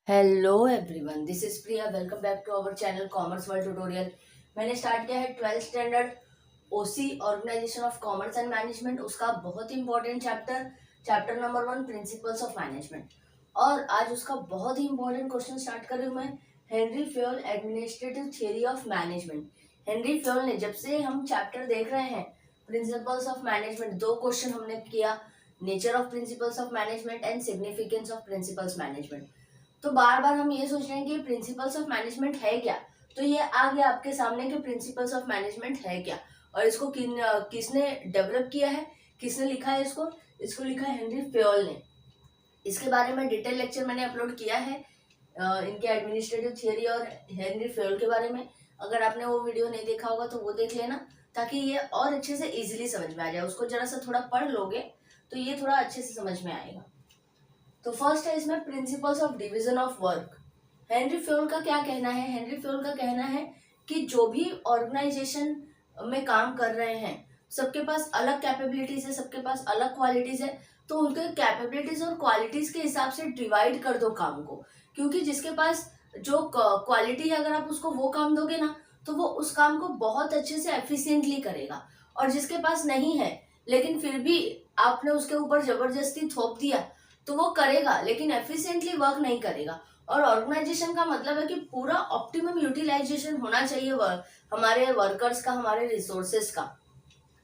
Hello everyone, this is Priya. Welcome back to our channel commerce world tutorial. मैंने start किया है 12th standard OC organisation of commerce and management, उसका बहुत important chapter, chapter number 1 principles of management. और आज उसका बहुत ही important question start कर रही हूँ मैं। Henry Fayol administrative theory of management. Henry Fayol ने, जब से हम चैप्टर देख रहे हैं प्रिंसिपल्स ऑफ मैनेजमेंट, दो क्वेश्चन हमने किया, nature of principles of management and significance of principles management. तो बार बार हम ये सोच रहे हैं कि प्रिंसिपल्स ऑफ मैनेजमेंट है क्या। तो ये आ गया आपके सामने कि प्रिंसिपल्स ऑफ मैनेजमेंट है क्या, और इसको किसने डेवलप किया है, किसने लिखा है इसको। इसको लिखा है हेनरी फ्योल ने। इसके बारे में डिटेल लेक्चर मैंने अपलोड किया है, इनके एडमिनिस्ट्रेटिव थियरी और हेनरी फ्योल के बारे में। अगर आपने वो वीडियो नहीं देखा होगा तो वो देख लेना, ताकि ये और अच्छे से इजीली समझ में आ जाए। उसको जरा सा थोड़ा पढ़ लोगे तो ये थोड़ा अच्छे से समझ में आएगा। तो फर्स्ट है इसमें principles of division of work. Henry Fayol का क्या कहना है? हेनरी फ्योल का कहना है कि जो भी ऑर्गेनाइजेशन में काम कर रहे हैं, सबके पास अलग कैपेबिलिटीज है, सबके पास अलग क्वालिटीज है। तो उनके कैपेबिलिटीज और क्वालिटीज के हिसाब से डिवाइड कर दो काम को। क्योंकि जिसके पास जो क्वालिटी है, अगर आप उसको वो काम दोगे ना, तो वो उस काम को बहुत अच्छे से एफिशिएंटली करेगा। और जिसके पास नहीं है, लेकिन फिर भी आपने उसके ऊपर जबरदस्ती थोप दिया, तो वो करेगा लेकिन एफिशिएंटली वर्क नहीं करेगा। और ऑर्गेनाइजेशन का मतलब है कि पूरा ऑप्टिमम यूटिलाइजेशन होना चाहिए हमारे वर्कर्स का, हमारे रिसोर्सेस का।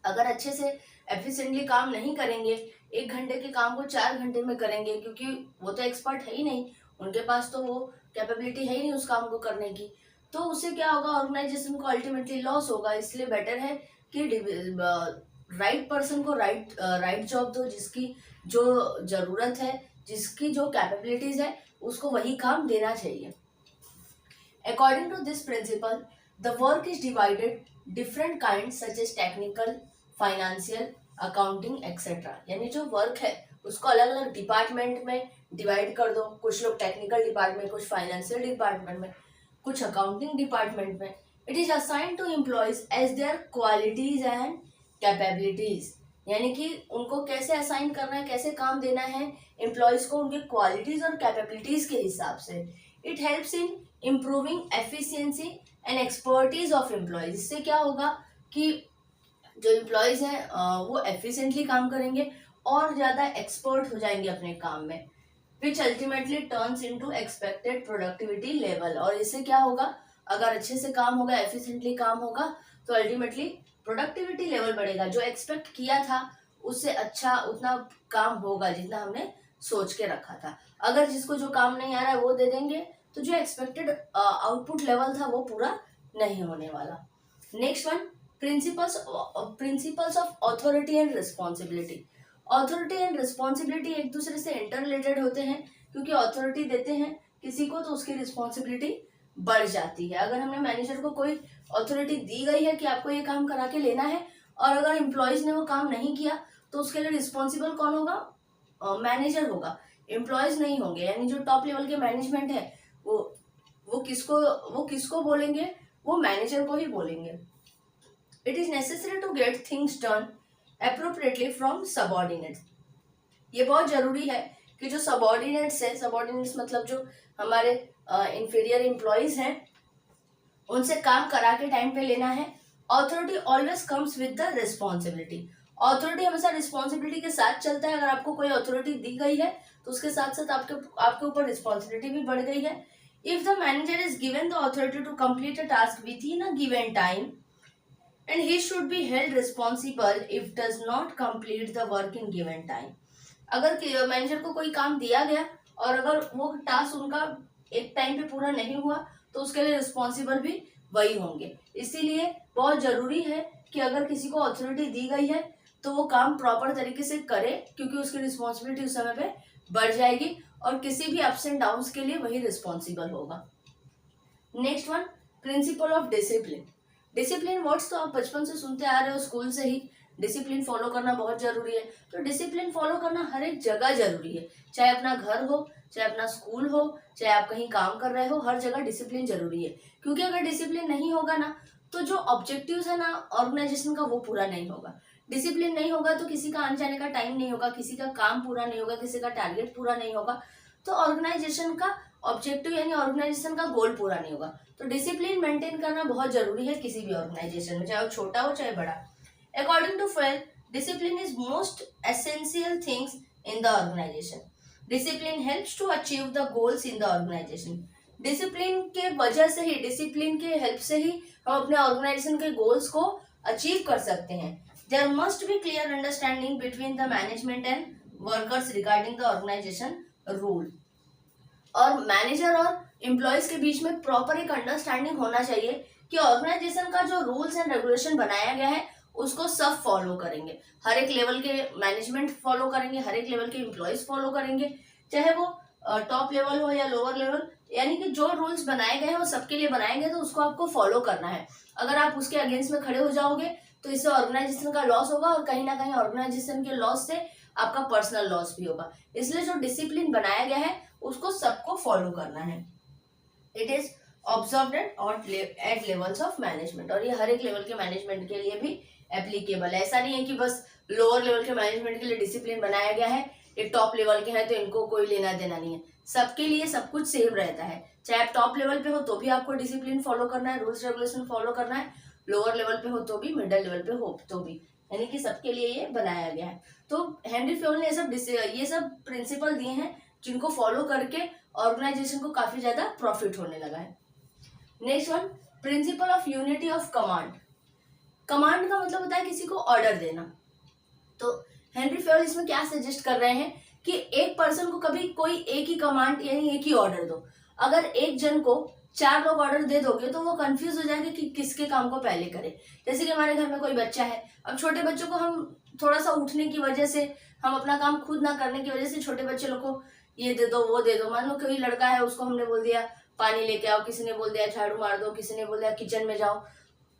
अगर अच्छे से एफिशिएंटली काम नहीं करेंगे, 1 घंटे के काम को 4 घंटे में करेंगे, क्योंकि वो तो एक्सपर्ट है ही नहीं, उनके पास तो वो कैपेबिलिटी है ही नहीं उस काम को करने की। तो उससे क्या होगा, ऑर्गेनाइजेशन को अल्टीमेटली लॉस होगा। इसलिए बेटर है कि राइट पर्सन को राइट जॉब दो, जिसकी जो जरूरत है, जिसकी जो कैपेबिलिटीज है, उसको वही काम देना चाहिए। According to this principle, the work is divided different kind such as technical, financial, accounting etcetera. यानी जो वर्क है उसको अलग अलग डिपार्टमेंट में डिवाइड कर दो। कुछ लोग टेक्निकल डिपार्टमेंट, कुछ फाइनेंशियल डिपार्टमेंट में, कुछ अकाउंटिंग डिपार्टमेंट में। It is assigned to employees as their qualities and capabilities. यानी कि उनको कैसे असाइन करना है, कैसे काम देना है एम्प्लॉयज को, उनके क्वालिटीज और कैपेबिलिटीज के हिसाब से। It helps in improving efficiency and expertise of employees. इससे क्या होगा कि जो एम्प्लॉयज हैं वो एफिशिएंटली काम करेंगे और ज़्यादा एक्सपर्ट हो जाएंगे अपने काम में, which ultimately turns into expected productivity level. और इससे क्या होगा, अगर अच्छे से काम होगा, एफिशिएंटली काम होगा, तो अल्टीमेटली प्रोडक्टिविटी लेवल बढ़ेगा। जो एक्सपेक्ट किया था उससे अच्छा उतना काम होगा जितना हमने सोच के रखा था। अगर जिसको जो काम नहीं आ रहा है वो दे देंगे, तो जो एक्सपेक्टेड आउटपुट लेवल था वो पूरा नहीं होने वाला। Next one, principles of authority and responsibility. Authority and responsibility एक दूसरे से इंटर रिलेटेड होते हैं, क्योंकि अथॉरिटी देते हैं किसी को तो उसकी रिस्पॉन्सिबिलिटी बढ़ जाती है। अगर हमने मैनेजर को कोई अथॉरिटी दी गई है कि आपको ये काम करा के लेना है, और अगर एम्प्लॉयज ने वो काम नहीं किया, तो उसके लिए रिस्पॉन्सिबल कौन होगा? मैनेजर होगा, एम्प्लॉयज नहीं होंगे। यानी जो टॉप लेवल के मैनेजमेंट है वो वो किसको बोलेंगे? वो मैनेजर को ही बोलेंगे। It is necessary to get things done appropriately from subordinates. ये बहुत जरूरी है कि जो सबऑर्डिनेट्स है, सबऑर्डिनेट्स मतलब जो हमारे इंफीरियर एम्प्लॉयज हैं, उनसे काम करा के टाइम पे लेना है। Authority always comes with the responsibility. Authority हमेशा रिस्पॉन्सिबिलिटी के साथ चलता है। अगर आपको कोई अथॉरिटी दी गई है तो उसके साथ साथ आपके ऊपर रिस्पॉन्सिबिलिटी भी बढ़ गई है। If the manager is given the authority to complete a task within a given time, and he should be held responsible if does not complete the work in given time। अगर manager को कोई काम दिया गया और अगर वो task उनका एक टाइम पे पूरा नहीं हुआ, तो उसके लिए रिस्पॉन्सिबल भी वही होंगे। इसीलिए बहुत जरूरी है कि अगर किसी को अथॉरिटी दी गई है तो वो काम प्रॉपर तरीके से करे, क्योंकि उसकी रिस्पॉन्सिबिलिटी उस समय पे बढ़ जाएगी और किसी भी अप्स एंड डाउन्स के लिए वही रिस्पॉन्सिबल होगा। Next one, principle of discipline. Discipline words तो आप बचपन से सुनते आ रहे हो, स्कूल से ही। डिसिप्लिन फॉलो करना बहुत जरूरी है। तो डिसिप्लिन फॉलो करना हर एक जगह जरूरी है, चाहे अपना घर हो, चाहे अपना स्कूल हो, चाहे आप कहीं काम कर रहे हो, हर जगह डिसिप्लिन जरूरी है। क्योंकि अगर डिसिप्लिन नहीं होगा ना, तो जो ऑब्जेक्टिव्स है ना ऑर्गेनाइजेशन का, वो पूरा नहीं होगा। डिसिप्लिन नहीं होगा तो किसी का आने जाने का टाइम नहीं होगा, किसी का काम पूरा नहीं होगा, किसी का टारगेट पूरा नहीं होगा। तो ऑर्गेनाइजेशन का ऑब्जेक्टिव यानी ऑर्गेनाइजेशन का गोल पूरा नहीं होगा। तो डिसिप्लिन मेंटेन करना बहुत जरूरी है किसी भी ऑर्गेनाइजेशन में, चाहे वो छोटा हो चाहे बड़ा। According to Fayol, discipline is most essential things in the organisation. Discipline helps to achieve the goals in the organisation. Discipline के वजह से ही, डिसिप्लिन के हेल्प से ही हम अपने ऑर्गेनाइजेशन के गोल्स को अचीव कर सकते हैं। There must be clear understanding between the management and workers regarding the organisation rule. और मैनेजर और एम्प्लॉयज के बीच में प्रॉपर एक अंडरस्टैंडिंग होना चाहिए कि ऑर्गेनाइजेशन का जो रूल्स एंड रेगुलेशन बनाया गया है उसको सब फॉलो करेंगे। हर एक लेवल के मैनेजमेंट फॉलो करेंगे, हर एक लेवल के एम्प्लॉयज फॉलो करेंगे, चाहे वो टॉप लेवल हो या लोअर लेवल, यानी कि जो रूल्स बनाए गए हैं वो सबके लिए बनाएंगे, तो उसको आपको फॉलो करना है। अगर आप उसके अगेंस्ट में खड़े हो जाओगे तो इससे ऑर्गेनाइजेशन का लॉस होगा, और कहीं ना कहीं ऑर्गेनाइजेशन के लॉस से आपका पर्सनल लॉस भी होगा। इसलिए जो डिसिप्लिन बनाया गया है उसको सबको फॉलो करना है। It is observed eight levels of management, और ये हर एक लेवल के मैनेजमेंट के लिए भी एप्लीकेबल है। ऐसा नहीं है कि बस लोअर लेवल के मैनेजमेंट के लिए डिसिप्लिन बनाया गया है, ये टॉप लेवल के हैं तो इनको कोई लेना देना नहीं है। सबके लिए सब कुछ सेम रहता है, चाहे आप टॉप लेवल पे हो तो भी आपको डिसिप्लिन फॉलो करना है, रूल्स रेगुलेशन फॉलो करना है, लोअर लेवल पे हो तो भी, मिडिल लेवल पे हो तो भी, यानी कि सबके लिए ये बनाया गया है। तो हेनरी फ्योल ने ये सब प्रिंसिपल दिए हैं जिनको फॉलो करके ऑर्गेनाइजेशन को काफी ज्यादा प्रॉफिट होने लगा है। Next one, principle of unity of command. Command का मतलब होता है किसी को ऑर्डर देना। तो हेनरी फ्योल इसमें क्या सजेस्ट कर रहे हैं कि एक पर्सन को कभी कोई एक ही कमांड यानी एक ही ऑर्डर दो। अगर एक जन को 4 लोग ऑर्डर दे दोगे तो वो कंफ्यूज हो जाएंगे कि किसके काम को पहले करे। जैसे कि हमारे घर में कोई बच्चा है, अब छोटे बच्चों को हम थोड़ा सा उठने की वजह से, हम अपना काम खुद ना करने की वजह से छोटे बच्चे लोग को ये दे दो वो दे दो। मान लो कोई लड़का है, उसको हमने बोल दिया पानी लेके आओ, किसी ने बोल दिया झाड़ू मार दो, किसी ने बोल दिया किचन में जाओ,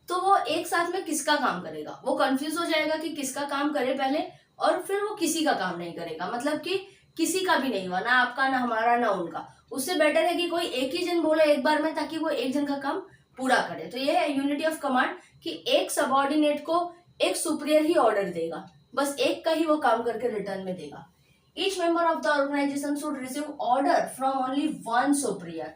तो वो एक साथ में किसका काम करेगा? वो कंफ्यूज हो जाएगा कि किसका काम करे पहले, और फिर वो किसी का काम नहीं करेगा, मतलब कि किसी का भी नहीं हुआ, ना आपका ना हमारा ना उनका। उससे बेटर है कि कोई एक ही जन बोले एक बार में, ताकि वो एक जन का काम पूरा करे। तो ये है यूनिटी ऑफ कमांड, कि एक सबऑर्डिनेट को एक सुपीरियर ही ऑर्डर देगा, बस एक का ही वो काम करके रिटर्न में देगा। Each member of the organisation should receive order from only one superior.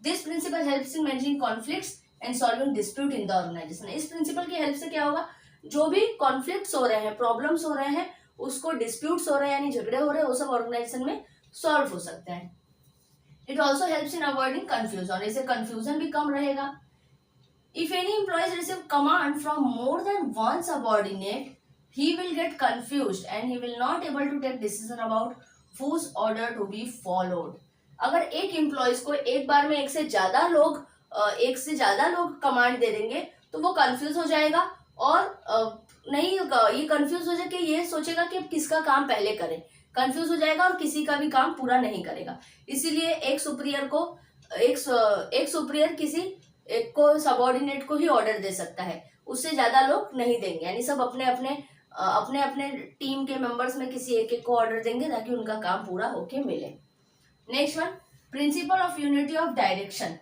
This principle helps in managing conflicts and solving dispute in the organisation. इस प्रिंसिपल की हेल्प से क्या होगा, जो भी कॉन्फ्लिक्ट्स हो रहे हैं, प्रॉब्लम्स हो रहे हैं, उसको डिस्प्यूट्स हो रहे हैं यानी झगड़े हो रहे हैं, वो सब ऑर्गेनाइजेशन में सॉल्व हो सकते हैं। It also helps in avoiding confusion, इससे कंफ्यूजन भी कम रहेगा। If any employees receive command from more than one subordinate, he will get confused and he will not able to take decision about whose order to be followed। अगर एक employees को एक बार में एक से ज्यादा लोग कमांड दे देंगे तो वो कंफ्यूज हो जाएगा, और नहीं होगा, ये कंफ्यूज हो जाके ये सोचेगा कि किसका काम पहले करे, कंफ्यूज हो जाएगा और किसी का भी काम पूरा नहीं करेगा। इसीलिए एक सुपीरियर किसी एक को सबऑर्डिनेट को ही ऑर्डर दे सकता है, उससे ज्यादा लोग नहीं देंगे, यानी सब अपने अपने टीम के मेंबर्स में किसी एक को ऑर्डर देंगे ताकि उनका काम पूरा होके मिले। Next one, principle of unity of direction.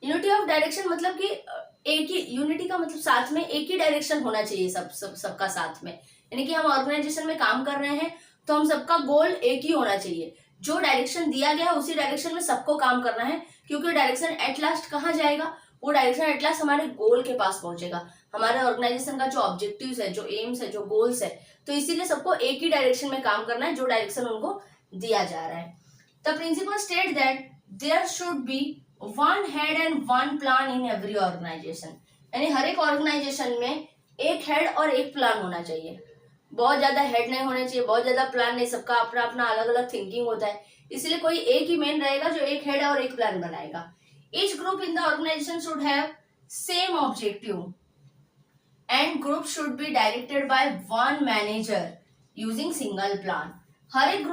Unity of direction मतलब कि एक ही, यूनिटी का मतलब साथ में एक ही डायरेक्शन होना चाहिए सबका साथ में, यानी कि हम ऑर्गेनाइजेशन में काम कर रहे हैं तो हम सबका गोल एक ही होना चाहिए। जो डायरेक्शन दिया गया है उसी डायरेक्शन में सबको काम करना है, क्योंकि डायरेक्शन एट लास्ट कहाँ जाएगा, वो डायरेक्शन एट लास्ट हमारे गोल के पास पहुंचेगा, हमारे ऑर्गेनाइजेशन का जो ऑब्जेक्टिव्स है, जो एम्स है, जो गोल्स है। तो इसीलिए सबको एक ही डायरेक्शन में काम करना है, जो डायरेक्शन उनको दिया जा रहा है। The principle state that there should be one head and one plan in every organisation, यानी हर एक ऑर्गेनाइजेशन में एक हेड और एक प्लान होना चाहिए। बहुत ज्यादा हेड नहीं होने चाहिए, बहुत ज्यादा प्लान नहीं, सबका अपना अपना अलग अलग थिंकिंग होता है, इसलिए कोई एक ही मेन रहेगा जो एक हेड और एक प्लान बनाएगा। Each group in the organisation should have same objective and group should be directed by one manager using single plan। हर एक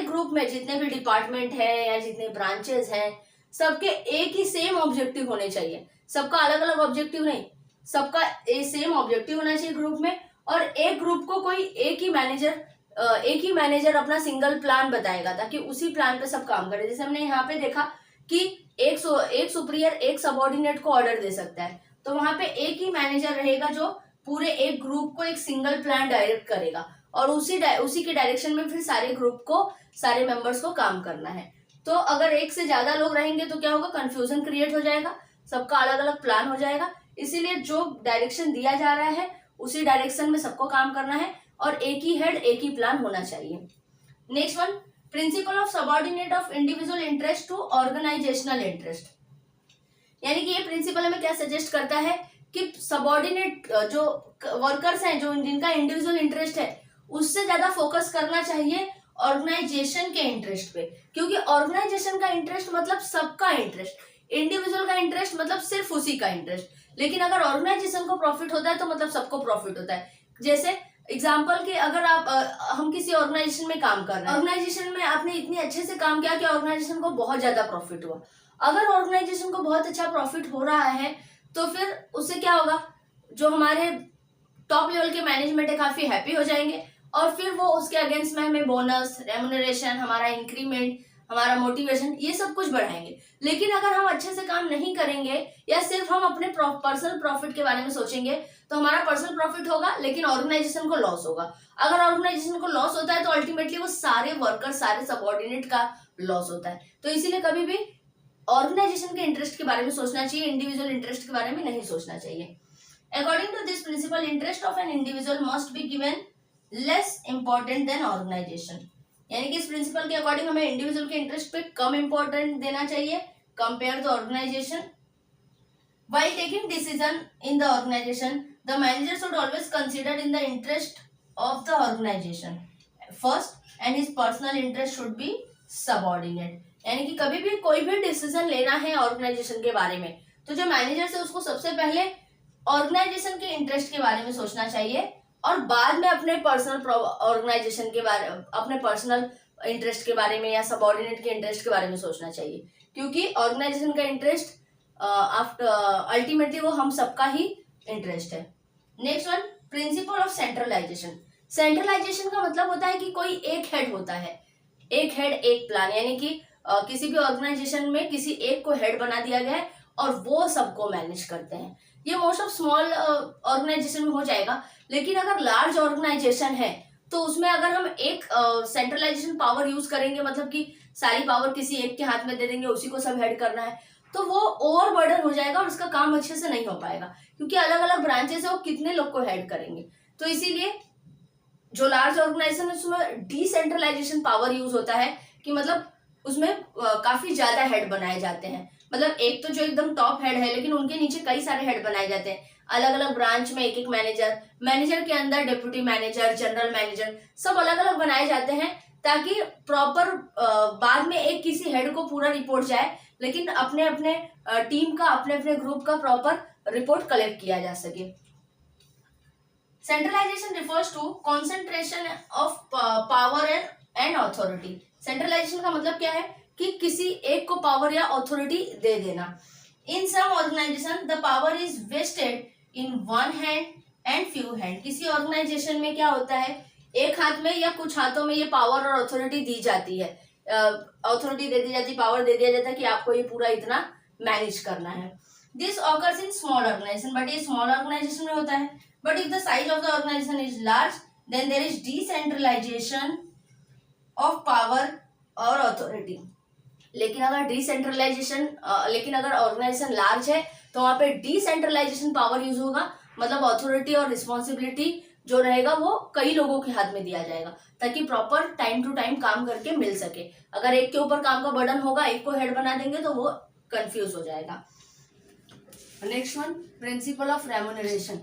ग्रुप में जितने भी डिपार्टमेंट है या जितने ब्रांचेस हैं, सबके एक ही सेम ऑब्जेक्टिव होने चाहिए, सबका अलग अलग ऑब्जेक्टिव नहीं, सबका सेम ऑब्जेक्टिव होना चाहिए ग्रुप में। और एक ग्रुप को कोई एक ही मैनेजर अपना सिंगल प्लान बताएगा ताकि उसी प्लान पे सब काम करे। जैसे हमने यहाँ पे देखा कि एक सुपीरियर एक सबऑर्डिनेट को ऑर्डर दे सकता है, तो वहां पे एक ही मैनेजर रहेगा जो पूरे एक ग्रुप को एक सिंगल प्लान डायरेक्ट करेगा, और उसी के डायरेक्शन में फिर सारे ग्रुप को, सारे मेंबर्स को काम करना है। तो अगर एक से ज्यादा लोग रहेंगे तो क्या होगा, कंफ्यूजन क्रिएट हो जाएगा, सबका अलग अलग प्लान हो जाएगा। इसीलिए जो डायरेक्शन दिया जा रहा है उसी डायरेक्शन में सबको काम करना है और एक ही हेड एक ही प्लान होना चाहिए। Next one, principle of subordinate of individual interest to organisational interest. यानी कि ये प्रिंसिपल हमें क्या सजेस्ट करता है कि सबऑर्डिनेट जो वर्कर्स हैं, जो जिनका इंडिविजुअल इंटरेस्ट है, उससे ज्यादा फोकस करना चाहिए ऑर्गेनाइजेशन के इंटरेस्ट पे, क्योंकि ऑर्गेनाइजेशन का इंटरेस्ट मतलब सबका इंटरेस्ट, इंडिविजुअल का इंटरेस्ट मतलब सिर्फ उसी का इंटरेस्ट। लेकिन अगर ऑर्गेनाइजेशन को प्रॉफिट होता है तो मतलब सबको प्रॉफिट होता है। जैसे एग्जाम्पल के अगर आप हम किसी ऑर्गेनाइजेशन में काम कर रहे हैं, ऑर्गेनाइजेशन में आपने इतने अच्छे से काम किया कि ऑर्गेनाइजेशन को बहुत ज्यादा प्रॉफिट हुआ। अगर ऑर्गेनाइजेशन को बहुत अच्छा प्रॉफिट हो रहा है तो फिर उससे क्या होगा, जो हमारे टॉप लेवल के मैनेजमेंट है काफी हैप्पी हो जाएंगे और फिर वो उसके अगेंस्ट में हमें बोनस, रेम्युनरेशन, हमारा इंक्रीमेंट, हमारा मोटिवेशन, ये सब कुछ बढ़ाएंगे। लेकिन अगर हम अच्छे से काम नहीं करेंगे या सिर्फ हम अपने पर्सनल प्रॉफिट के बारे में सोचेंगे तो हमारा पर्सनल प्रॉफिट होगा लेकिन ऑर्गेनाइजेशन को लॉस होगा। अगर ऑर्गेनाइजेशन को लॉस होता है तो अल्टीमेटली वो सारे वर्कर, सारे सबऑर्डिनेट का लॉस होता है। तो इसीलिए कभी भी ऑर्गेनाइजेशन के इंटरेस्ट के बारे में सोचना चाहिए, इंडिविजुअल इंटरेस्ट के बारे में नहीं सोचना चाहिए। According to this principle, interest of an individual must be given less important than organisation. यानी कि इस प्रिंसिपल के अकॉर्डिंग हमें इंडिविजुअल के इंटरेस्ट पे कम इंपॉर्टेंट देना चाहिए compare to organisation. While taking decision in the organization, the manager should always consider in the interest of the organization first, and his personal interest should be subordinate. यानी कि कभी भी कोई भी डिसीजन लेना है ऑर्गेनाइजेशन के बारे में तो जो मैनेजर से उसको सबसे पहले ऑर्गेनाइजेशन के इंटरेस्ट के बारे में सोचना चाहिए और बाद में अपने पर्सनल ऑर्गेनाइजेशन के बारे, अपने पर्सनल इंटरेस्ट के बारे में या सबऑर्डिनेट के इंटरेस्ट के बारे में सोचना चाहिए, क्योंकि ऑर्गेनाइजेशन का इंटरेस्ट आफ्टर अल्टीमेटली वो हम सबका ही इंटरेस्ट है। Next one, principle of centralisation. Centralisation का मतलब होता है कि कोई एक हेड होता है, एक हेड एक प्लान, यानी कि किसी भी ऑर्गेनाइजेशन में किसी एक को हेड बना दिया गया है और वो सबको मैनेज करते हैं। ये मोस्ट ऑफ स्मॉल ऑर्गेनाइजेशन में हो जाएगा, लेकिन अगर लार्ज ऑर्गेनाइजेशन है तो उसमें अगर हम एक सेंट्रलाइजेशन पावर यूज करेंगे, मतलब कि सारी पावर किसी एक के हाथ में दे देंगे, उसी को सब हेड करना है, तो वो ओवर बर्डन हो जाएगा और उसका काम अच्छे से नहीं हो पाएगा, क्योंकि अलग अलग ब्रांचेस है, वो कितने लोग को हेड करेंगे। तो इसीलिए जो लार्ज ऑर्गेनाइजेशन है उसमें डिसेंट्रलाइजेशन पावर यूज होता है कि मतलब उसमें काफी ज्यादा हेड बनाए जाते हैं। मतलब एक तो जो एकदम टॉप हेड है लेकिन उनके नीचे कई सारे हेड बनाए जाते हैं, अलग अलग ब्रांच में एक एक मैनेजर, मैनेजर के अंदर डेप्यूटी मैनेजर, जनरल मैनेजर, सब अलग अलग बनाए जाते हैं ताकि प्रॉपर बाद में एक किसी हेड को पूरा रिपोर्ट जाए, लेकिन अपने अपने टीम का, अपने अपने ग्रुप का प्रॉपर रिपोर्ट कलेक्ट किया जा सके। Centralisation refers to concentration of power and authority. Centralisation का मतलब क्या है कि किसी एक को पावर या अथॉरिटी दे देना। In some organisation the power is vested in one hand and few hand. किसी ऑर्गेनाइजेशन में क्या होता है, एक हाथ में या कुछ हाथों में ये पावर और अथॉरिटी दी जाती है, अथॉरिटी दे दी जाती है, पावर दे दिया जाता है कि आपको ये पूरा इतना मैनेज करना है। This occurs in small organisation, but ये स्मॉल ऑर्गेनाइजेशन में होता है। But if the size of the organisation is large then there is decentralisation of power और अथॉरिटी। लेकिन अगर ऑर्गेनाइजेशन लार्ज है तो वहां पे डिसेंट्रलाइजेशन पावर यूज होगा, मतलब अथॉरिटी और रिस्पॉन्सिबिलिटी जो रहेगा वो कई लोगों के हाथ में दिया जाएगा ताकि प्रॉपर टाइम टू टाइम काम करके मिल सके। अगर एक के ऊपर काम का बर्डन होगा, एक को हेड बना देंगे तो वो कंफ्यूज हो जाएगा। Next one, principle of remuneration.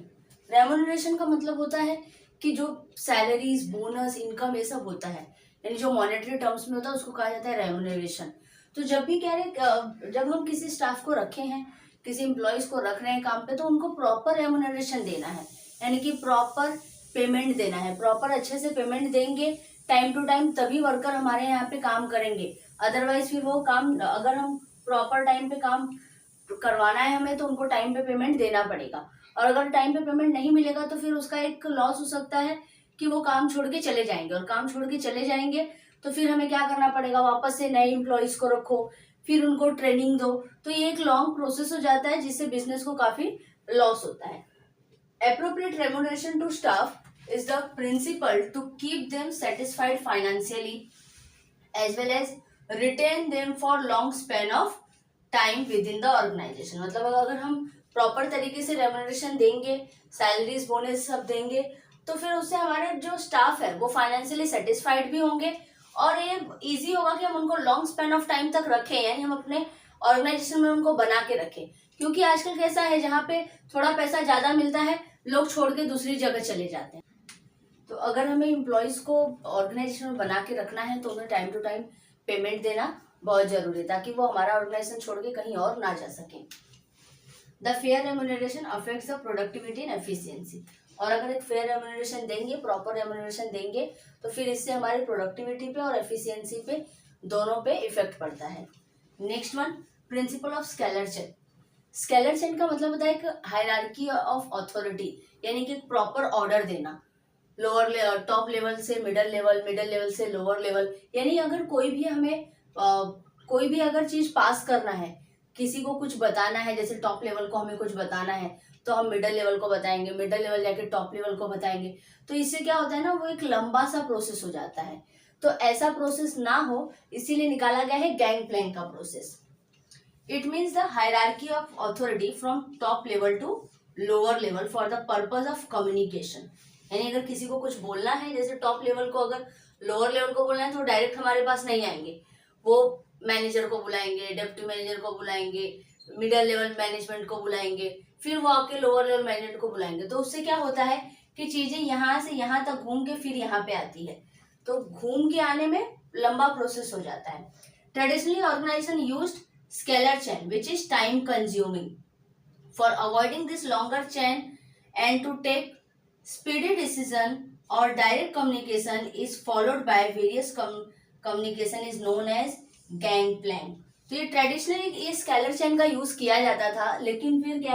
Remuneration का मतलब होता है कि जो सैलरीज, बोनस, इनकम ये सब होता है, यानी जो मॉनेटरी टर्म्स में होता है उसको कहा जाता है रेम्युनरेशन। तो जब भी जब हम किसी स्टाफ को रखे हैं, किसी एम्प्लॉयज को रख रहे हैं काम पे, तो उनको प्रॉपर रेम्युनरेशन देना है, यानी कि प्रॉपर पेमेंट देना है। प्रॉपर अच्छे से पेमेंट देंगे टाइम टू टाइम, तभी वर्कर हमारे यहाँ पे काम करेंगे। अदरवाइज फिर वो काम, अगर हम प्रॉपर टाइम पे काम करवाना है हमें तो उनको टाइम पे पेमेंट देना पड़ेगा, और अगर टाइम पे पेमेंट नहीं मिलेगा तो फिर उसका एक लॉस हो सकता है कि वो काम छोड़ के चले जाएंगे, और काम छोड़ के चले जाएंगे तो फिर हमें क्या करना पड़ेगा, वापस से नए एम्प्लॉयज को रखो, फिर उनको ट्रेनिंग दो, तो ये एक लॉन्ग प्रोसेस हो जाता है जिससे बिजनेस को काफी लॉस होता है। Appropriate remuneration to staff is the principle to keep them satisfied financially as well as retain them for long span of time within the organisation. मतलब अगर हम प्रॉपर तरीके से रेम्यूनरेशन देंगे, सैलरीज बोनस सब देंगे, तो फिर उससे हमारे जो स्टाफ है वो फाइनेंशियली सेटिस्फाइड भी होंगे और ये इजी होगा कि हम उनको लॉन्ग स्पेन ऑफ टाइम तक रखें, यानी हम अपने ऑर्गेनाइजेशन में उनको बना के रखें। क्योंकि आजकल कैसा है, जहाँ पे थोड़ा पैसा ज्यादा मिलता है लोग छोड़ के दूसरी जगह चले जाते हैं। तो अगर हमें एम्प्लॉयज को ऑर्गेनाइजेशन में बना के रखना है तो उन्हें टाइम टू टाइम पेमेंट देना बहुत जरूरी है, ताकि वो हमारा ऑर्गेनाइजेशन छोड़ के कहीं और ना जा सके। The fair remuneration affects the productivity and efficiency. और अगर एक फेयर रेम्यूनरेशन देंगे, प्रॉपर रेम्यूनरेशन देंगे, तो फिर इससे हमारी प्रोडक्टिविटी पे और एफिशिएंसी पे दोनों पे इफेक्ट पड़ता है। Next one, principle of scalar chain. Scalar chain का मतलब होता है एक हायरार्की ऑफ अथॉरिटी, यानी कि प्रॉपर ऑर्डर देना, लोअर टॉप लेवल से मिडल लेवल, मिडल लेवल से लोअर लेवल। यानी अगर कोई भी हमें कोई भी अगर चीज पास करना है, किसी को कुछ बताना है, जैसे टॉप लेवल को हमें कुछ बताना है तो हम मिडल लेवल को बताएंगे, मिडल लेवल जाके टॉप लेवल को बताएंगे, तो इससे क्या होता है ना, वो एक लंबा सा प्रोसेस हो जाता है। तो ऐसा प्रोसेस ना हो, इसीलिए निकाला गया है गैंग प्लैंक का process. It means the hierarchy of authority from top level to lower level for the purpose of communication. यानी अगर किसी को कुछ बोलना है, जैसे टॉप लेवल को अगर लोअर लेवल को बोलना है तो डायरेक्ट हमारे पास नहीं आएंगे, वो मैनेजर को बुलाएंगे, डिप्टी मैनेजर को बुलाएंगे, मिडिल लेवल मैनेजमेंट को बुलाएंगे, फिर वो आके लोअर लेवल मैनेजमेंट को बुलाएंगे। तो उससे क्या होता है कि चीजें यहाँ से यहाँ तक घूम के फिर यहाँ पे आती है, तो घूम के आने में लंबा प्रोसेस हो जाता है। Traditionally organisation used scalar chain which is time consuming. For avoiding this longer chain and to take speedy decision or direct communication is followed by various communication is known as gangplank। तो ये traditionally ये scalar chain का use किया जाता था, लेकिन फिर क्या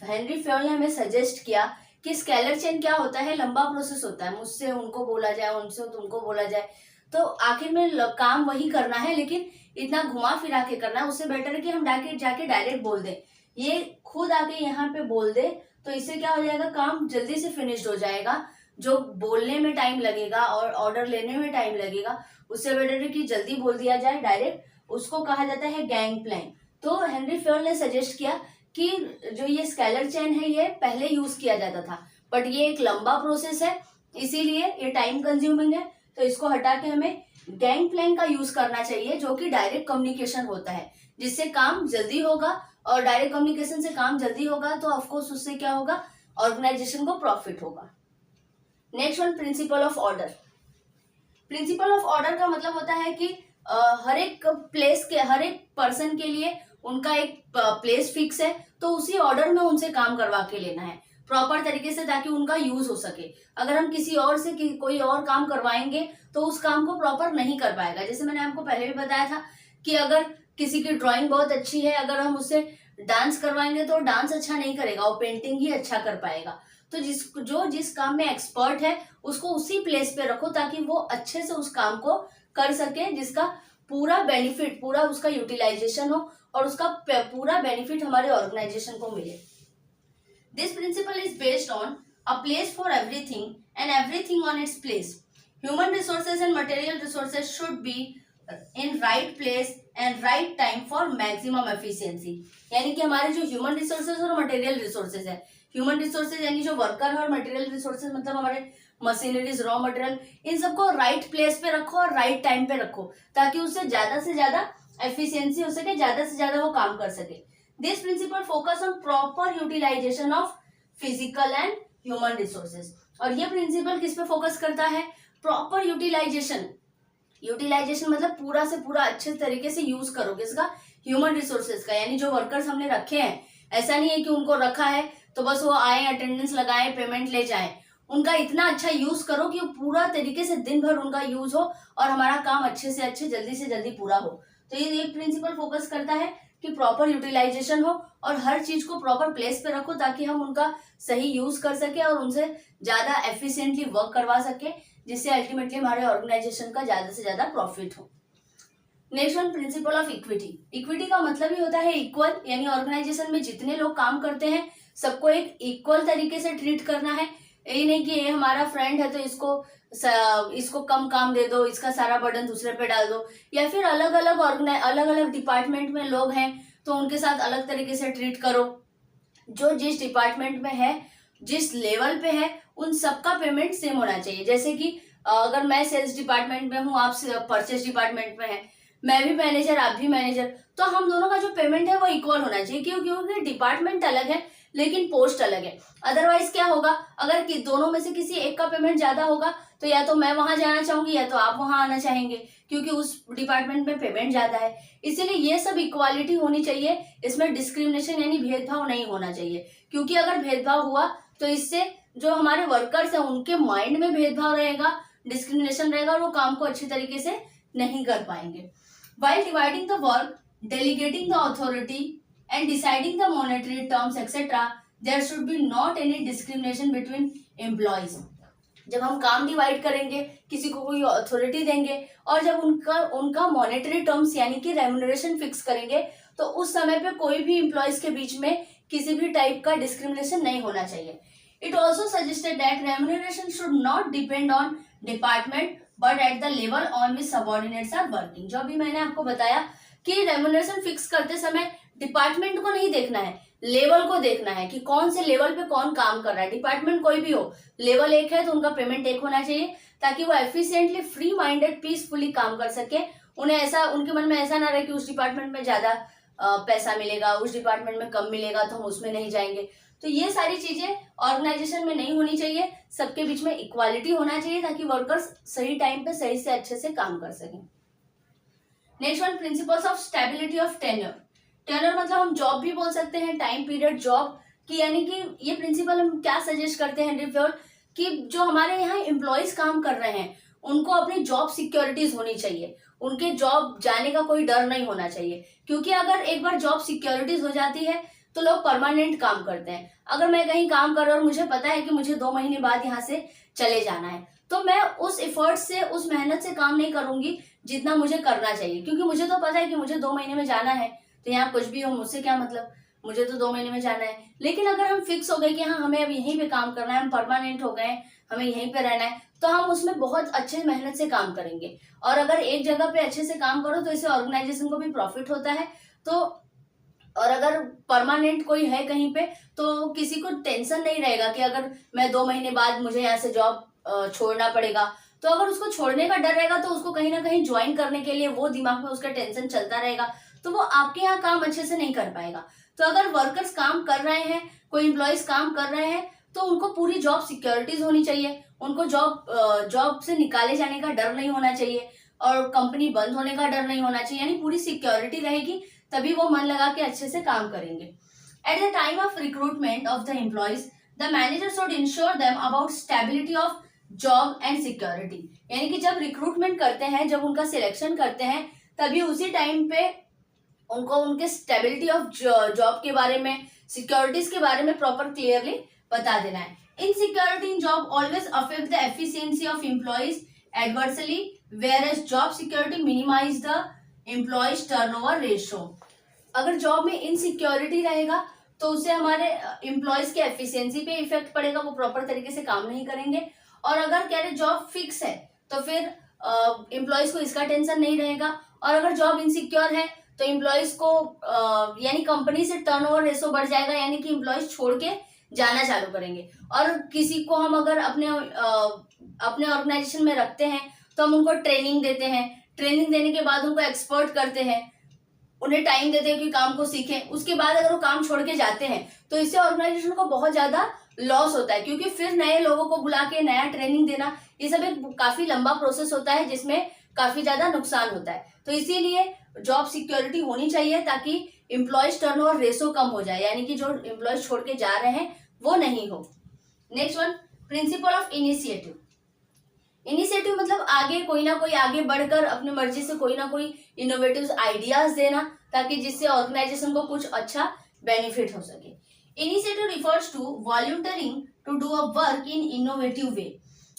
हेनरी फ्योल ने हमें सजेस्ट किया कि स्केलर चेन क्या होता है, लंबा प्रोसेस होता है, मुझसे उनको बोला जाए, उनसे तुमको बोला जाए, तो आखिर में काम वही करना है, लेकिन इतना घुमा फिरा के करना है। उससे बेटर है कि हम जाके डायरेक्ट बोल दें, ये खुद आके यहाँ पे बोल दे, तो इससे क्या हो जाएगा, काम जल्दी से फिनिश्ड हो जाएगा। जो बोलने में टाइम लगेगा और ऑर्डर लेने में टाइम लगेगा, उससे बेटर है कि जल्दी बोल दिया जाए डायरेक्ट, उसको कहा जाता है गैंग प्लैंक। तो हेनरी फ्योल ने सजेस्ट किया कि जो ये स्केलर चेन है ये पहले यूज किया जाता था, बट ये एक लंबा प्रोसेस है, इसीलिए ये टाइम कंज्यूमिंग है, तो इसको हटा के हमें गैंग प्लैंक का यूज करना चाहिए, जो कि डायरेक्ट कम्युनिकेशन होता है, जिससे काम जल्दी होगा। और डायरेक्ट कम्युनिकेशन से काम जल्दी होगा तो ऑफकोर्स उससे क्या होगा, ऑर्गेनाइजेशन को प्रॉफिट होगा। Next one, principle of order. Principle of order का मतलब होता है कि हर एक प्लेस के, हर एक पर्सन के लिए उनका एक प्लेस फिक्स है, तो उसी ऑर्डर में उनसे काम करवा के लेना है प्रॉपर तरीके से, ताकि उनका यूज हो सके। अगर हम किसी और से कोई और काम करवाएंगे तो उस काम को प्रॉपर नहीं कर पाएगा। जैसे मैंने आपको पहले भी बताया था कि अगर किसी की ड्राइंग बहुत अच्छी है, अगर हम उससे डांस करवाएंगे तो डांस अच्छा नहीं करेगा, वो पेंटिंग ही अच्छा कर पाएगा। तो जिस काम में एक्सपर्ट है उसको उसी प्लेस पे रखो, ताकि वो अच्छे से उस काम को कर सके, जिसका पूरा बेनिफिट, पूरा उसका यूटिलाइजेशन हो और उसका पूरा बेनिफिट हमारे ऑर्गेनाइजेशन को मिले। This principle is based on a place for everything and everything on its place. Human resources and material resources should be in right place and right time for maximum efficiency. यानी कि हमारे जो human resources और material resources है, human resources यानी जो worker है, और मटेरियल रिसोर्सेज मतलब हमारे मशीनरीज, रॉ मटेरियल, इन सबको राइट प्लेस पे रखो और राइट टाइम पे रखो, ताकि उससे ज्यादा एफिशिएंसी हो सके, ज्यादा से ज्यादा वो काम कर सके। This principle focus on proper utilisation of physical and human resources. और ये प्रिंसिपल किस पे फोकस करता है, प्रॉपर यूटिलाइजेशन। यूटिलाइजेशन मतलब पूरा से पूरा अच्छे तरीके से यूज करो किसका, ह्यूमन रिसोर्सेज का। यानी जो वर्कर्स हमने रखे हैं, ऐसा नहीं है कि उनको रखा है तो बस वो आए, अटेंडेंस लगाए, पेमेंट ले जाए। उनका इतना अच्छा यूज करो कि पूरा तरीके से दिन भर उनका यूज हो और हमारा काम अच्छे से अच्छे, जल्दी से जल्दी पूरा हो। तो ये एक प्रिंसिपल फोकस करता है कि प्रॉपर यूटिलाइजेशन हो और हर चीज को प्रॉपर प्लेस पे रखो, ताकि हम उनका सही यूज कर सके और उनसे ज्यादा एफिशिएंटली वर्क करवा सके, जिससे अल्टीमेटली हमारे ऑर्गेनाइजेशन का ज्यादा से ज्यादा प्रॉफिट हो। Next one, principle of equity. Equity का मतलब ही होता है इक्वल, यानी ऑर्गेनाइजेशन में जितने लोग काम करते हैं सबको एक इक्वल तरीके से ट्रीट करना है। यही नहीं कि ये हमारा फ्रेंड है तो इसको कम काम दे दो, इसका सारा बर्डन दूसरे पे डाल दो, या फिर अलग अलग डिपार्टमेंट में लोग हैं तो उनके साथ अलग तरीके से ट्रीट करो। जो जिस डिपार्टमेंट में है, जिस लेवल पे है, उन सबका पेमेंट सेम होना चाहिए। जैसे कि अगर मैं सेल्स डिपार्टमेंट में हूँ, आप परचेज डिपार्टमेंट में है, मैं भी मैनेजर, आप भी मैनेजर, तो हम दोनों का जो पेमेंट है वो इक्वल होना चाहिए। क्यों? क्योंकि डिपार्टमेंट अलग है लेकिन पोस्ट अलग है। अदरवाइज क्या होगा, अगर कि दोनों में से किसी एक का पेमेंट ज्यादा होगा तो या तो मैं वहां जाना चाहूंगी या तो आप वहां आना चाहेंगे, क्योंकि उस डिपार्टमेंट में पेमेंट ज्यादा है। इसीलिए ये सब इक्वालिटी होनी चाहिए, इसमें डिस्क्रिमिनेशन यानी भेदभाव नहीं होना चाहिए। क्योंकि अगर भेदभाव हुआ तो इससे जो हमारे वर्कर्स हैं उनके माइंड में भेदभाव रहेगा, डिस्क्रिमिनेशन रहेगा, और वो काम को अच्छी तरीके से नहीं कर पाएंगे। While dividing the work, delegating the authority, and deciding the monetary terms, etc., there should be not any discrimination between employees. जब हम काम डिवाइड करेंगे, किसी को कोई अथॉरिटी देंगे, और जब उनका मॉनेटरी टर्म्स यानी कि रेम्यूनरेशन फिक्स करेंगे, तो उस समय पे कोई भी एम्प्लॉयज के बीच में किसी भी टाइप का डिस्क्रिमिनेशन नहीं होना चाहिए। It also suggested that remuneration should not depend on department but at the level on which subordinates are working. जो अभी मैंने आपको बताया कि रेम्यूनरेशन फिक्स करते समय डिपार्टमेंट को नहीं देखना है, लेवल को देखना है कि कौन से लेवल पे कौन काम कर रहा है। डिपार्टमेंट कोई भी हो, लेवल एक है तो उनका पेमेंट एक होना चाहिए, ताकि वो एफिशिएंटली, फ्री माइंडेड, पीसफुली काम कर सके। उन्हें ऐसा, उनके मन में ऐसा ना रहे कि उस डिपार्टमेंट में ज्यादा पैसा मिलेगा, उस डिपार्टमेंट में कम मिलेगा तो हम उसमें नहीं जाएंगे। तो ये सारी चीजें ऑर्गेनाइजेशन में नहीं होनी चाहिए। सबके बीच में इक्वालिटी होना चाहिए ताकि वर्कर्स सही टाइम पे सही से अच्छे से काम कर सकें। Next one, principles of stability of tenure. Tenure मतलब हम जॉब भी बोल सकते हैं, टाइम पीरियड जॉब की, यानी कि ये प्रिंसिपल हम क्या सजेस्ट करते हैं डिफॉल्ट, कि जो हमारे यहाँ एम्प्लॉयज काम कर रहे हैं उनको अपनी जॉब सिक्योरिटीज होनी चाहिए, उनके जॉब जाने का कोई डर नहीं होना चाहिए। क्योंकि अगर एक बार जॉब सिक्योरिटीज हो जाती है तो लोग परमानेंट काम करते हैं। अगर मैं कहीं काम कर रहा हूँ और मुझे पता है कि मुझे 2 महीने बाद यहाँ से चले जाना है, तो मैं उस एफर्ट से, उस मेहनत से काम नहीं करूंगी जितना मुझे करना चाहिए। क्योंकि मुझे तो पता है कि मुझे 2 महीने में जाना है, तो यहाँ कुछ भी हो मुझसे क्या मतलब, मुझे तो 2 महीने में जाना है। लेकिन अगर हम फिक्स हो गए कि हाँ हमें अब यहीं पे काम करना है, हम परमानेंट हो गए, हमें यहीं पे रहना है, तो हम उसमें बहुत अच्छे मेहनत से काम करेंगे। और अगर एक जगह पे अच्छे से काम करो तो इससे ऑर्गेनाइजेशन को भी प्रॉफिट होता है। तो और अगर परमानेंट कोई है कहीं पे तो किसी को टेंशन नहीं रहेगा कि अगर मैं 2 महीने बाद मुझे यहाँ से जॉब छोड़ना पड़ेगा। तो अगर उसको छोड़ने का डर रहेगा तो उसको कहीं ना कहीं ज्वाइन करने के लिए वो दिमाग में उसका टेंशन चलता रहेगा, तो वो आपके यहाँ काम अच्छे से नहीं कर पाएगा। तो अगर वर्कर्स काम कर रहे हैं, कोई एम्प्लॉयज काम कर रहे हैं, तो उनको पूरी जॉब सिक्योरिटीज होनी चाहिए, उनको जॉब से निकाले जाने का डर नहीं होना चाहिए, और कंपनी बंद होने का डर नहीं होना चाहिए, यानी पूरी सिक्योरिटी रहेगी, तभी वो मन लगा के अच्छे से काम करेंगे। At the time of recruitment of the employees, the manager should ensure them about stability of job and security. यानी कि जब रिक्रूटमेंट करते हैं, जब उनका सिलेक्शन करते हैं, तभी उसी टाइम पे उनको उनके स्टेबिलिटी ऑफ जॉब के बारे में, सिक्योरिटीज के बारे में प्रॉपर क्लियरली बता देना है। Insecurity in job always affect the efficiency of employees adversely, whereas job security minimize the employees turnover ratio। अगर जॉब में इनसिक्योरिटी रहेगा तो उससे हमारे एम्प्लॉयज के एफिशिएंसी पे इफेक्ट पड़ेगा, वो प्रॉपर तरीके से काम नहीं करेंगे। और अगर कह रहे जॉब फिक्स है तो फिर एम्प्लॉयज को इसका टेंशन नहीं रहेगा। और अगर जॉब इनसिक्योर है तो एम्प्लॉयज को यानी कंपनी से टर्नओवर रेशो बढ़ जाएगा, यानी कि एम्प्लॉयज छोड़ के जाना चालू करेंगे। और किसी को हम अगर अपने ऑर्गेनाइजेशन में रखते हैं तो हम उनको ट्रेनिंग देते हैं, ट्रेनिंग देने के बाद उनको एक्सपर्ट करते हैं, उन्हें टाइम देते हैं कि काम को सीखें। उसके बाद अगर वो काम छोड़ के जाते हैं तो इससे ऑर्गेनाइजेशन को बहुत ज्यादा लॉस होता है, क्योंकि फिर नए लोगों को बुला के नया ट्रेनिंग देना, ये सब एक काफी लंबा प्रोसेस होता है जिसमें काफी ज्यादा नुकसान होता है। तो इसीलिए जॉब सिक्योरिटी होनी चाहिए ताकि एम्प्लॉयज टर्नओवर रेशो कम हो जाए, यानी कि जो एम्प्लॉयज छोड़ के जा रहे हैं वो नहीं हो। Next one, principle of initiative. Initiative मतलब आगे कोई ना कोई आगे बढ़कर अपनी मर्जी से कोई ना कोई इनोवेटिव आइडियाज देना, ताकि जिससे ऑर्गेनाइजेशन को कुछ अच्छा बेनिफिट हो सके। Initiative refers to volunteering to do a work in innovative way.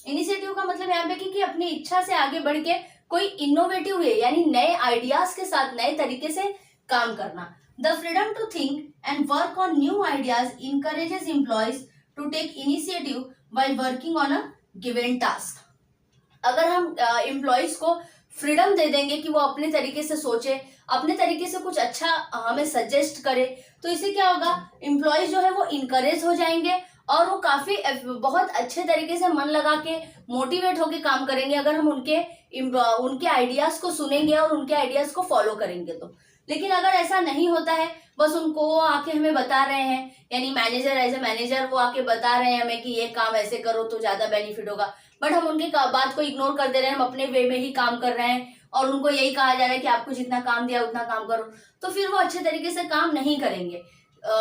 Initiative का मतलब यहाँ पे कि अपनी इच्छा से आगे बढ़ के कोई इनोवेटिव वे यानी नए आइडियाज के साथ नए तरीके से काम करना। The freedom to think and work on new ideas encourages employees to take initiative while working on a given task. अगर हम एम्प्लॉयज को फ्रीडम दे देंगे कि वो अपने तरीके से सोचे, अपने तरीके से कुछ अच्छा हमें सजेस्ट करे, तो इससे क्या होगा, एम्प्लॉयज जो है वो इनकरेज हो जाएंगे और वो काफी बहुत अच्छे तरीके से मन लगा के मोटिवेट होके काम करेंगे अगर हम उनके आइडियाज को सुनेंगे और उनके आइडियाज को फॉलो करेंगे तो। लेकिन अगर ऐसा नहीं होता है, बस उनको वो आके हमें बता रहे हैं, यानी मैनेजर एज ए मैनेजर वो आके बता रहे हैं हमें कि ये काम ऐसे करो तो ज्यादा बेनिफिट होगा, बट हम उनके बात को इग्नोर कर दे रहे हैं, हम अपने वे में ही काम कर रहे हैं और उनको यही कहा जा रहा है कि आपको जितना काम दिया उतना काम करो, तो फिर वो अच्छे तरीके से काम नहीं करेंगे।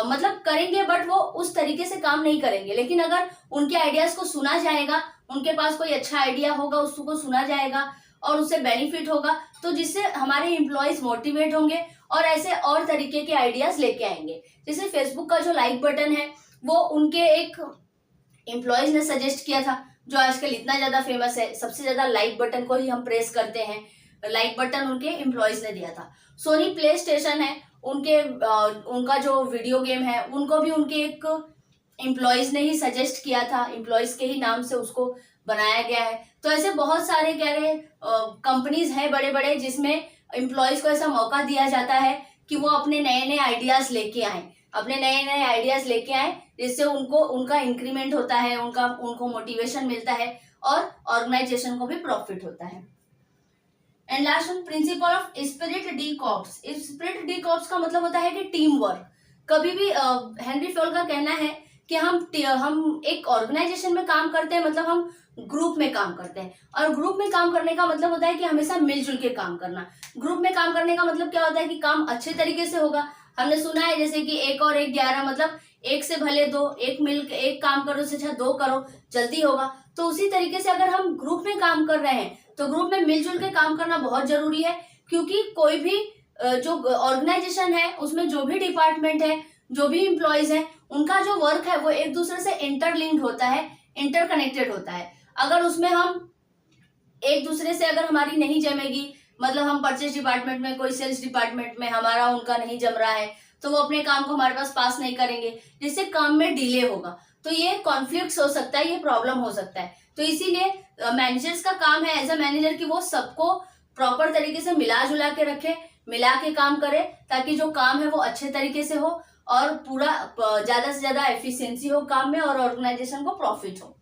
मतलब करेंगे बट वो उस तरीके से काम नहीं करेंगे। लेकिन अगर उनके आइडियाज को सुना जाएगा, उनके पास कोई अच्छा आइडिया होगा उसको सुना जाएगा और उससे बेनिफिट होगा, तो जिससे हमारे एम्प्लॉयज मोटिवेट होंगे और ऐसे और तरीके के आइडियाज लेके आएंगे। जैसे फेसबुक का जो लाइक बटन है वो उनके एक एम्प्लॉयज ने सजेस्ट किया था, जो आजकल इतना ज्यादा फेमस है। सबसे ज्यादा लाइक बटन को ही हम प्रेस करते हैं, लाइक बटन उनके एम्प्लॉयज ने दिया था। सोनी प्ले स्टेशन है, उनका जो वीडियो गेम है उनको भी उनके एक एम्प्लॉयज ने ही सजेस्ट किया था, एम्प्लॉयज के ही नाम से उसको बनाया गया है। तो ऐसे बहुत सारे कह रहे कंपनीज हैं बड़े बड़े जिसमें एम्प्लॉयज को ऐसा मौका दिया जाता है कि वो अपने नए नए आइडियाज लेके आए, जिससे उनका इंक्रीमेंट होता है, उनको मोटिवेशन मिलता है और ऑर्गेनाइजेशन को भी प्रॉफिट होता है। And last one, principle of spirit D corps. Spirit D corps का मतलब होता है कि टीम वर्क। कभी भी हेनरी फयोल का कहना है कि हम एक ऑर्गेनाइजेशन में काम करते हैं, मतलब हम ग्रुप में काम करते हैं, और ग्रुप में काम करने का मतलब होता है कि हमेशा मिलजुल के काम करना। ग्रुप में काम करने का मतलब क्या होता है कि काम अच्छे तरीके से होगा। हमने सुना है जैसे कि 1 और 1 11, मतलब 1 से भले 2, एक काम करो से अच्छा 2 करो, जल्दी होगा। तो उसी तरीके से अगर हम ग्रुप में काम कर रहे हैं तो ग्रुप में मिलजुल के काम करना बहुत जरूरी है, क्योंकि कोई भी जो ऑर्गेनाइजेशन है उसमें जो भी डिपार्टमेंट है, जो भी एम्प्लॉयज है, उनका जो वर्क है वो एक दूसरे से इंटरलिंक्ड होता है, इंटरकनेक्टेड होता है। अगर उसमें हम एक दूसरे से अगर हमारी नहीं जमेगी, मतलब हम परचेज डिपार्टमेंट में, कोई सेल्स डिपार्टमेंट में हमारा उनका नहीं जम रहा है, तो वो अपने काम को हमारे पास नहीं करेंगे, जिससे काम में डिले होगा। तो ये कॉन्फ्लिक्ट हो सकता है, ये प्रॉब्लम हो सकता है। तो इसीलिए मैनेजर्स का काम है एज अ मैनेजर कि वो सबको प्रॉपर तरीके से मिला जुला के रखे, मिला के काम करे, ताकि जो काम है वो अच्छे तरीके से हो और पूरा ज्यादा से ज्यादा एफिशिएंसी हो काम में और ऑर्गेनाइजेशन को प्रॉफिट हो।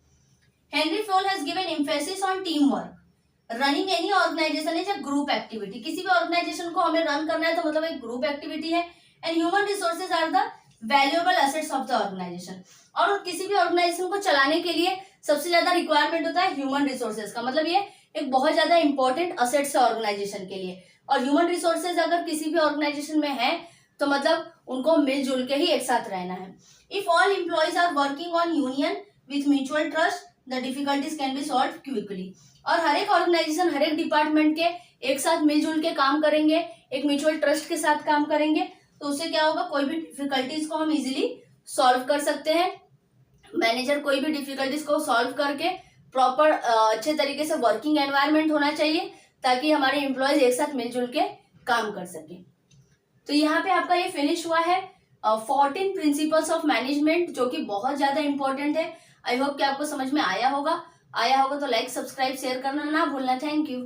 Henri Fayol has given emphasis on team work. Running any organisation is a group activity. किसी भी ऑर्गेनाइजेशन को हमें रन करना है तो मतलब एक ग्रुप एक्टिविटी है। And human resources are the valuable assets of the organisation. और किसी भी ऑर्गेनाइजेशन को चलाने के लिए सबसे ज्यादा रिक्वायरमेंट होता है ह्यूमन रिसोर्सेज का, मतलब ये एक बहुत ज्यादा इंपॉर्टेंट एसेट्स है ऑर्गेनाइजेशन के लिए। और ह्यूमन रिसोर्सेज अगर किसी भी ऑर्गेनाइजेशन में है तो मतलब उनको मिलजुल के ही एक साथ रहना है। If all employees are working on union with mutual trust, the difficulties can be solve quickly. और हर एक ऑर्गेनाइजेशन, हर एक डिपार्टमेंट के एक साथ मिलजुल के काम करेंगे, एक म्यूचुअल ट्रस्ट के साथ काम करेंगे, तो उससे क्या होगा, कोई भी डिफिकल्टीज को हम इजीली सॉल्व कर सकते हैं। मैनेजर कोई भी डिफिकल्टीज को सॉल्व करके प्रॉपर अच्छे तरीके से वर्किंग एनवायरनमेंट होना चाहिए, ताकि हमारे एम्प्लॉयज एक साथ मिलजुल के काम कर सके। तो यहाँ पे आपका ये फिनिश हुआ है 14 प्रिंसिपल्स ऑफ मैनेजमेंट, जो कि बहुत ज्यादा इंपॉर्टेंट है। आई होप कि आपको समझ में आया होगा तो लाइक, सब्सक्राइब, शेयर करना ना भूलना। Thank you.